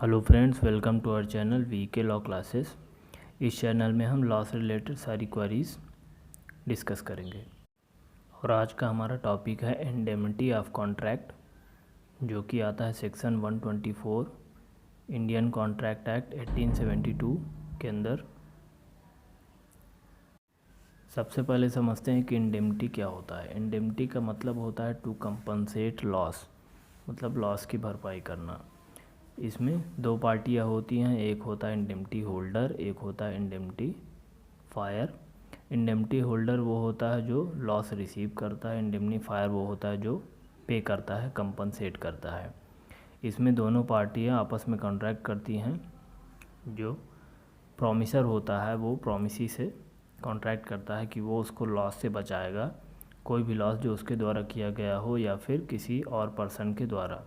Hello friends, welcome to our channel VK law classes. इस चैनल में हम लॉ से रिलेटेड सारी क्वेरीज डिस्कस करेंगे और आज का हमारा टॉपिक है इंडेमनिटी ऑफ कॉन्ट्रैक्ट, जो कि आता है सेक्शन 124 इंडियन कॉन्ट्रैक्ट एक्ट 1872 के अंदर। सबसे पहले समझते हैं कि इंडेमनिटी क्या होता है। इंडेमनिटी का मतलब होता है टू कंपनसेट लॉस, मतलब लॉस की भरपाई करना। इसमें दो पार्टियां होती हैं, एक होता है इंडेमनिटी होल्डर, एक होता है इंडेमनिटी फायर। इंडेमनिटी होल्डर वो होता है जो लॉस रिसीव करता है, इंडेमनिटी फायर वो होता है जो पे करता है, कंपनसेट करता है। इसमें दोनों पार्टियां आपस में कॉन्ट्रैक्ट करती हैं। जो प्रॉमिसर होता है वो प्रॉमिसी से कॉन्ट्रैक्ट करता है कि वो उसको लॉस से बचाएगा, कोई भी लॉस जो उसके द्वारा किया गया हो या फिर किसी और पर्सन के द्वारा।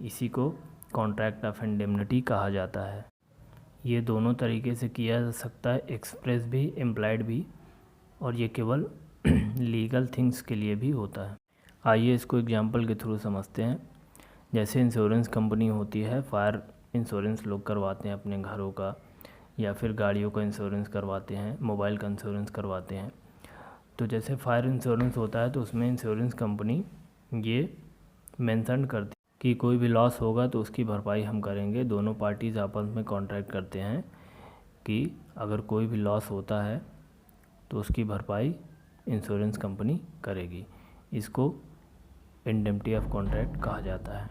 इसी को कॉन्ट्रैक्ट ऑफ इंडेमनिटी कहा जाता है। ये दोनों तरीके से किया जा सकता है, एक्सप्रेस भी, इम्प्लाइड भी, और ये केवल लीगल थिंग्स के लिए भी होता है। आइए इसको एग्जांपल के थ्रू समझते हैं। जैसे इंश्योरेंस कंपनी होती है, फायर इंश्योरेंस लोग करवाते हैं अपने घरों का, या फिर गाड़ियों का इंश्योरेंस करवाते हैं, मोबाइल का इंश्योरेंस करवाते हैं। तो जैसे फायर इंश्योरेंस होता है तो उसमें इंश्योरेंस कंपनी ये मेंशन करती कि कोई भी लॉस होगा तो उसकी भरपाई हम करेंगे। दोनों पार्टीज़ आपस में कॉन्ट्रैक्ट करते हैं कि अगर कोई भी लॉस होता है तो उसकी भरपाई इंश्योरेंस कंपनी करेगी। इसको इंडेमनिटी ऑफ कॉन्ट्रैक्ट कहा जाता है।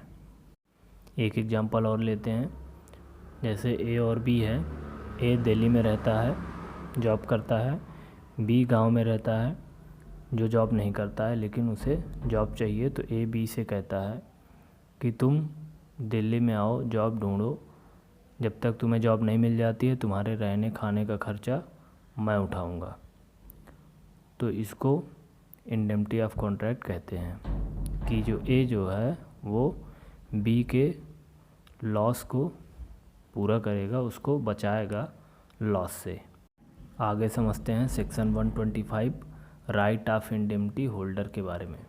एक एग्जांपल और लेते हैं। जैसे ए और बी है। ए दिल्ली में रहता है, जॉब करता है। बी गांव में रहता है, जो जॉब नहीं करता है लेकिन उसे जॉब चाहिए। तो ए बी से कहता है कि तुम दिल्ली में आओ, जॉब ढूंढो, जब तक तुम्हें जॉब नहीं मिल जाती है तुम्हारे रहने खाने का खर्चा मैं उठाऊंगा। तो इसको इंडेमनिटी ऑफ कॉन्ट्रैक्ट कहते हैं कि जो ए जो है वो बी के लॉस को पूरा करेगा, उसको बचाएगा लॉस से। आगे समझते हैं section 125 right of indemnity holder के बारे में।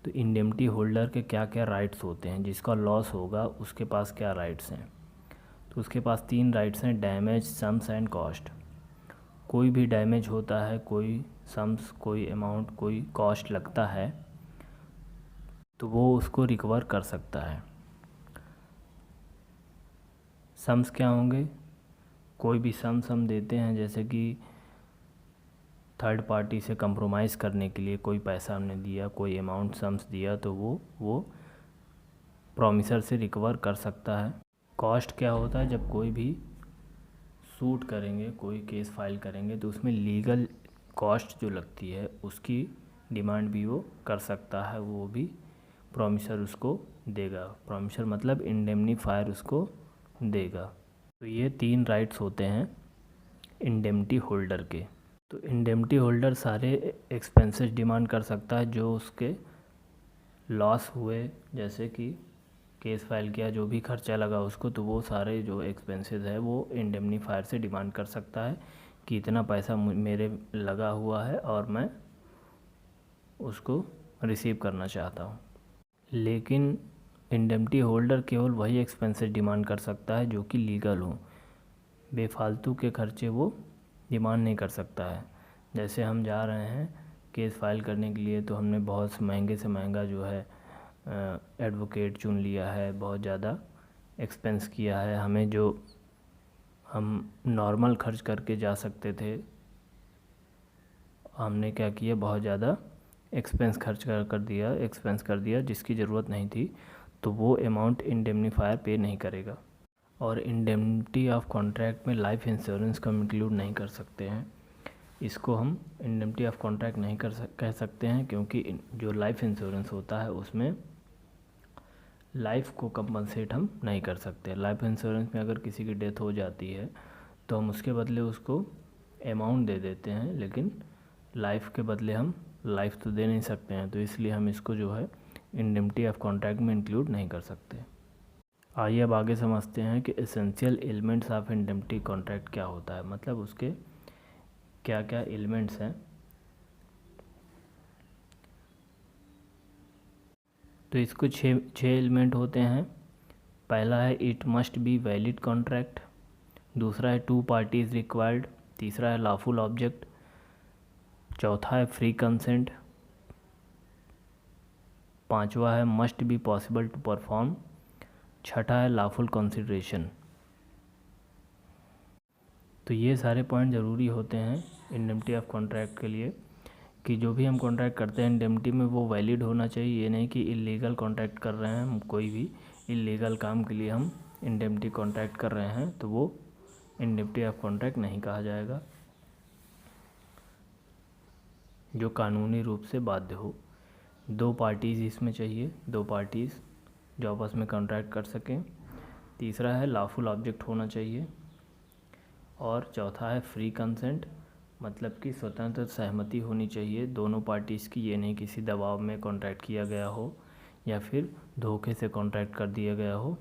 तो इंडेमनिटी होल्डर के क्या क्या राइट्स होते हैं, जिसका लॉस होगा उसके पास क्या राइट्स हैं। तो उसके पास 3 राइट्स हैं, डैमेज, सम्स एंड कॉस्ट। कोई भी डैमेज होता है, कोई सम्स, कोई अमाउंट, कोई कॉस्ट लगता है तो वो उसको रिकवर कर सकता है। सम्स क्या होंगे, कोई भी सम्स हम देते हैं, जैसे कि थर्ड पार्टी से कंप्रोमाइज़ करने के लिए कोई पैसा हमने दिया, कोई अमाउंट सम्स दिया, तो वो प्रॉमिसर से रिकवर कर सकता है। कॉस्ट क्या होता है, जब कोई भी सूट करेंगे, कोई केस फाइल करेंगे तो उसमें लीगल कॉस्ट जो लगती है उसकी डिमांड भी वो कर सकता है, वो भी प्रॉमिसर उसको देगा। प्रॉमिसर मतलब इंडेमनीफायर उसको देगा। तो ये 3 राइट्स होते हैं इंडेमनिटी होल्डर के। तो इंडेमनिटी होल्डर सारे एक्सपेंसेस डिमांड कर सकता है जो उसके लॉस हुए, जैसे कि केस फाइल किया, जो भी खर्चा लगा उसको, तो वो सारे जो एक्सपेंसेस है वो इंडेमनीफायर से डिमांड कर सकता है कि इतना पैसा मेरे लगा हुआ है और मैं उसको रिसीव करना चाहता हूँ। लेकिन इंडेमनिटी होल्डर केवल वही एक्सपेंसेस डिमांड कर सकता है जो कि लीगल हो। बेफालतू के खर्चे वो डिमांड नहीं कर सकता है। जैसे हम जा रहे हैं केस फाइल करने के लिए, तो हमने बहुत महंगे से महंगा जो है एडवोकेट चुन लिया है, बहुत ज़्यादा एक्सपेंस किया है। हमें जो हम नॉर्मल खर्च करके जा सकते थे, हमने क्या किया, बहुत ज़्यादा एक्सपेंस कर दिया जिसकी ज़रूरत नहीं थी। तो वो अमाउंट इंडेमनीफायर पे नहीं करेगा। और इंडेमनिटी ऑफ कॉन्ट्रैक्ट में लाइफ इंश्योरेंस को हम इंक्लूड नहीं कर सकते हैं। इसको हम इंडेमनिटी ऑफ कॉन्ट्रैक्ट नहीं कह सकते हैं, क्योंकि जो लाइफ इंश्योरेंस होता है उसमें लाइफ को कंपनसेट हम नहीं कर सकते। लाइफ इंश्योरेंस में अगर किसी की डेथ हो जाती है तो हम उसके बदले उसको अमाउंट दे देते हैं, लेकिन लाइफ के बदले हम लाइफ तो दे नहीं सकते हैं। तो इसलिए हम इसको जो है इंडेमनिटी ऑफ कॉन्ट्रैक्ट में इंक्लूड नहीं कर सकते। आइए अब आगे समझते हैं कि essential elements of indemnity contract क्या होता है, मतलब उसके क्या क्या एलिमेंट्स हैं। तो इसको छः एलिमेंट होते हैं। पहला है it must be valid contract, दूसरा है टू पार्टीज रिक्वायर्ड, तीसरा है लॉफुल ऑब्जेक्ट, चौथा है फ्री कंसेंट, पांचवा है must be possible to perform, छठा है लॉफुल कंसिडरेशन। तो ये सारे पॉइंट ज़रूरी होते हैं इंडेमनिटी ऑफ कॉन्ट्रैक्ट के लिए कि जो भी हम कॉन्ट्रैक्ट करते हैं इंडेमनिटी में वो वैलिड होना चाहिए। ये नहीं कि इलीगल कॉन्ट्रैक्ट कर रहे हैं हम, कोई भी इलीगल काम के लिए हम इंडेमनिटी कॉन्ट्रैक्ट कर रहे हैं तो वो इंडेमनिटी ऑफ कॉन्ट्रैक्ट नहीं कहा जाएगा। जो कानूनी रूप से बाध्य हो, दो पार्टीज़ इसमें चाहिए, दो पार्टीज़ जो आपस में कॉन्ट्रैक्ट कर सकें। तीसरा है लॉफुल ऑब्जेक्ट होना चाहिए और चौथा है फ्री कंसेंट, मतलब कि स्वतंत्र सहमति होनी चाहिए दोनों पार्टीज़ की। ये नहीं किसी दबाव में कॉन्ट्रैक्ट किया गया हो या फिर धोखे से कॉन्ट्रैक्ट कर दिया गया हो,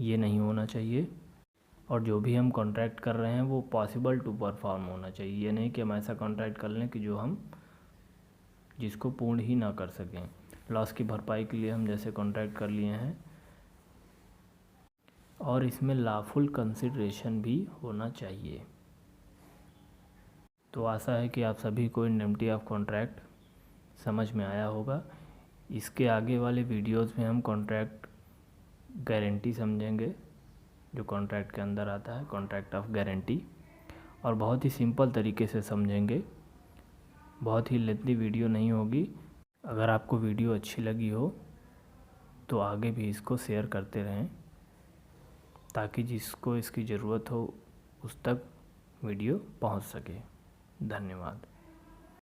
ये नहीं होना चाहिए। और जो भी हम कॉन्ट्रैक्ट कर रहे हैं वो पॉसिबल टू परफॉर्म होना चाहिए। ये नहीं कि हम ऐसा कॉन्ट्रैक्ट कर लें कि जिसको पूर्ण ही ना कर सकें। लॉस की भरपाई के लिए हम जैसे कॉन्ट्रैक्ट कर लिए हैं, और इसमें लॉफुल कंसिडरेशन भी होना चाहिए। तो आशा है कि आप सभी को इंडेमनिटी ऑफ कॉन्ट्रैक्ट समझ में आया होगा। इसके आगे वाले वीडियोस में हम कॉन्ट्रैक्ट गारंटी समझेंगे, जो कॉन्ट्रैक्ट के अंदर आता है, कॉन्ट्रैक्ट ऑफ गारंटी, और बहुत ही सिंपल तरीके से समझेंगे। बहुत ही लेंथी वीडियो नहीं होगी। अगर आपको वीडियो अच्छी लगी हो तो आगे भी इसको शेयर करते रहें ताकि जिसको इसकी ज़रूरत हो उस तक वीडियो पहुंच सके। धन्यवाद।